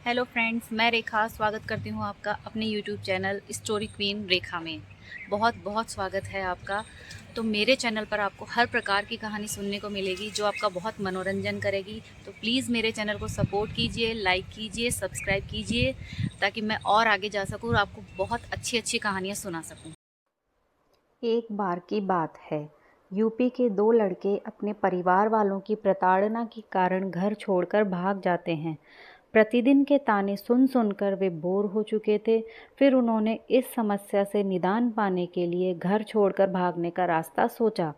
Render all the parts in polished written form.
Hello friends, मैं रेखा स्वागत करती हूँ आपका अपने यूट्यूब चैनल स्टोरी क्वीन रेखा में। बहुत बहुत स्वागत है आपका। तो मेरे चैनल पर आपको हर प्रकार की कहानी सुनने को मिलेगी जो आपका बहुत मनोरंजन करेगी। तो प्लीज़ मेरे चैनल को सपोर्ट कीजिए, लाइक कीजिए, सब्सक्राइब कीजिए ताकि मैं और आगे जा सकूँ और आपको बहुत अच्छी अच्छी कहानियाँ सुना सकूँ। एक बार की बात है, यूपी के दो लड़के अपने परिवार वालों की प्रताड़ना के कारण घर छोड़कर भाग जाते हैं। प्रतिदिन के ताने सुन सुनकर वे बोर हो चुके थे। फिर उन्होंने इस समस्या से निदान पाने के लिए घर छोड़कर भागने का रास्ता सोचा।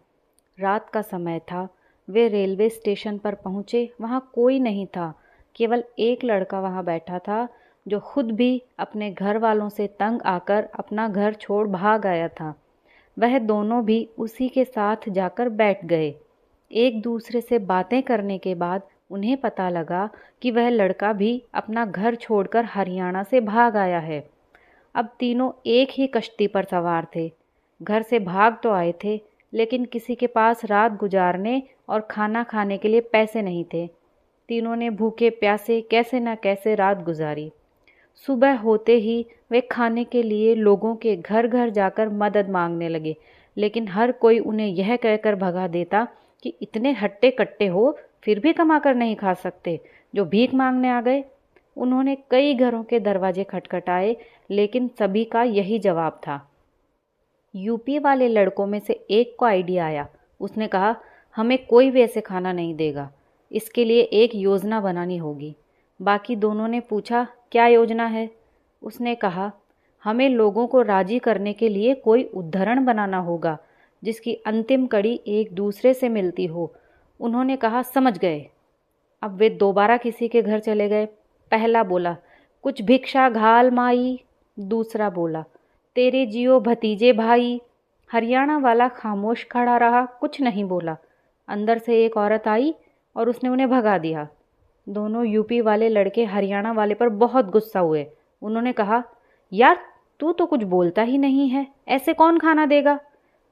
रात का समय था। वे रेलवे स्टेशन पर पहुँचे। वहाँ कोई नहीं था, केवल एक लड़का वहाँ बैठा था जो खुद भी अपने घर वालों से तंग आकर अपना घर छोड़ भाग आया था। वह दोनों भी उसी के साथ जाकर बैठ गए। एक दूसरे से बातें करने के बाद उन्हें पता लगा कि वह लड़का भी अपना घर छोड़कर हरियाणा से भाग आया है। अब तीनों एक ही कश्ती पर सवार थे। घर से भाग तो आए थे, लेकिन किसी के पास रात गुजारने और खाना खाने के लिए पैसे नहीं थे। तीनों ने भूखे प्यासे कैसे न कैसे रात गुजारी। सुबह होते ही वे खाने के लिए लोगों के घर घर जाकर मदद मांगने लगे, लेकिन हर कोई उन्हें यह कहकर भगा देता कि इतने हट्टे कट्टे हो फिर भी कमा कर नहीं खा सकते, जो भीख मांगने आ गए। उन्होंने कई घरों के दरवाजे खटखटाए, लेकिन सभी का यही जवाब था। यूपी वाले लड़कों में से एक को आइडिया आया। उसने कहा, हमें कोई भी ऐसे खाना नहीं देगा, इसके लिए एक योजना बनानी होगी। बाकी दोनों ने पूछा, क्या योजना है? उसने कहा, हमें लोगों को राजी करने के लिए कोई उद्धरण बनाना होगा जिसकी अंतिम कड़ी एक दूसरे से मिलती हो। उन्होंने कहा, समझ गए। अब वे दोबारा किसी के घर चले गए। पहला बोला, कुछ भिक्षा घाल माई। दूसरा बोला, तेरे जियो भतीजे भाई। हरियाणा वाला खामोश खड़ा रहा, कुछ नहीं बोला। अंदर से एक औरत आई और उसने उन्हें भगा दिया। दोनों यूपी वाले लड़के हरियाणा वाले पर बहुत गुस्सा हुए। उन्होंने कहा, यार तू तो कुछ बोलता ही नहीं है, ऐसे कौन खाना देगा?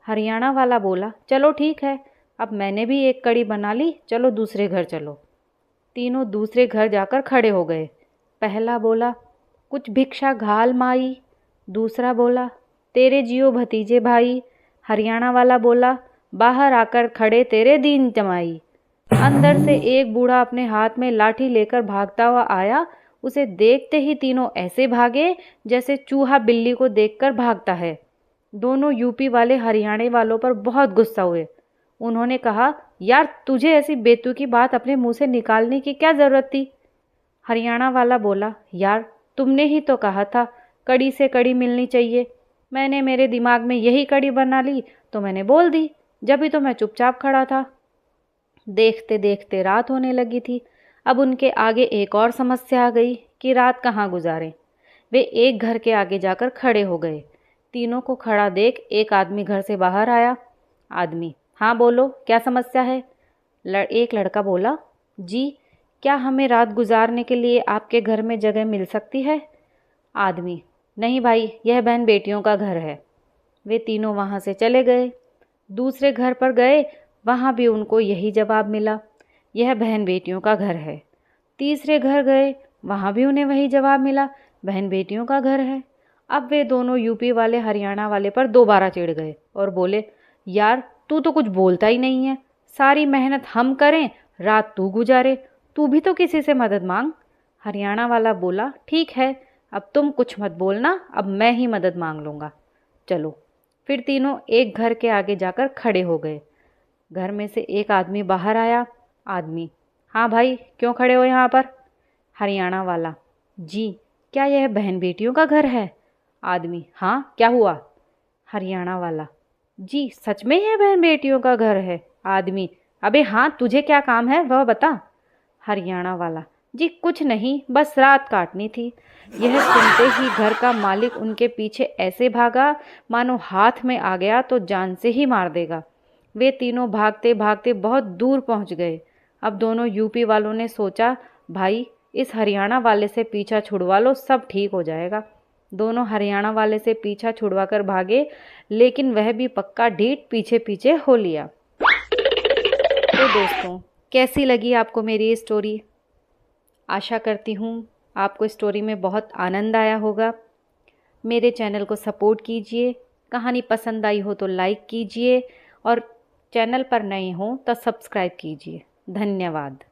हरियाणा वाला बोला, चलो ठीक है, अब मैंने भी एक कड़ी बना ली, चलो दूसरे घर चलो। तीनों दूसरे घर जाकर खड़े हो गए। पहला बोला, कुछ भिक्षा घाल माई। दूसरा बोला, तेरे जियो भतीजे भाई। हरियाणा वाला बोला, बाहर आकर खड़े तेरे दीन जमाई। अंदर से एक बूढ़ा अपने हाथ में लाठी लेकर भागता हुआ आया। उसे देखते ही तीनों ऐसे भागे जैसे चूहा बिल्ली को देखकर भागता है। दोनों यूपी वाले हरियाणा वालों पर बहुत गुस्सा हुए। उन्होंने कहा, यार तुझे ऐसी बेतुकी बात अपने मुंह से निकालने की क्या जरूरत थी? हरियाणा वाला बोला, यार तुमने ही तो कहा था कड़ी से कड़ी मिलनी चाहिए। मैंने मेरे दिमाग में यही कड़ी बना ली तो मैंने बोल दी, जब भी तो मैं चुपचाप खड़ा था। देखते देखते रात होने लगी थी। अब उनके आगे एक और समस्या आ गई कि रात कहाँ गुजारें। वे एक घर के आगे जाकर खड़े हो गए। तीनों को खड़ा देख एक आदमी घर से बाहर आया। आदमी, हाँ बोलो, क्या समस्या है? एक लड़का बोला, जी क्या हमें रात गुजारने के लिए आपके घर में जगह मिल सकती है? आदमी, नहीं भाई, यह बहन बेटियों का घर है। वे तीनों वहाँ से चले गए। दूसरे घर पर गए, वहाँ भी उनको यही जवाब मिला, यह बहन बेटियों का घर है। तीसरे घर गए, वहाँ भी उन्हें वही जवाब मिला, बहन बेटियों का घर है। अब वे दोनों यूपी वाले हरियाणा वाले पर दोबारा चिढ़ गए और बोले, यार तू तो कुछ बोलता ही नहीं है, सारी मेहनत हम करें, रात तू गुजारे, तू भी तो किसी से मदद मांग। हरियाणा वाला बोला, ठीक है, अब तुम कुछ मत बोलना, अब मैं ही मदद मांग लूँगा, चलो। फिर तीनों एक घर के आगे जाकर खड़े हो गए। घर में से एक आदमी बाहर आया। आदमी, हाँ भाई, क्यों खड़े हो यहाँ पर? हरियाणा वाला, जी क्या यह बहन बेटियों का घर है? आदमी, हाँ क्या हुआ? हरियाणा वाला, जी सच में यह बहन बेटियों का घर है। आदमी, अबे हाँ, तुझे क्या काम है वह बता। हरियाणा वाला, जी कुछ नहीं, बस रात काटनी थी। यह सुनते ही घर का मालिक उनके पीछे ऐसे भागा मानो हाथ में आ गया तो जान से ही मार देगा। वे तीनों भागते भागते बहुत दूर पहुंच गए। अब दोनों यूपी वालों ने सोचा, भाई इस हरियाणा वाले से पीछा छुड़वा लो, सब ठीक हो जाएगा। दोनों हरियाणा वाले से पीछा छुड़वा कर भागे, लेकिन वह भी पक्का ढीठ पीछे पीछे हो लिया। तो दोस्तों, कैसी लगी आपको मेरी ये स्टोरी? आशा करती हूँ आपको स्टोरी में बहुत आनंद आया होगा। मेरे चैनल को सपोर्ट कीजिए। कहानी पसंद आई हो तो लाइक कीजिए और चैनल पर नए हो तो सब्सक्राइब कीजिए। धन्यवाद।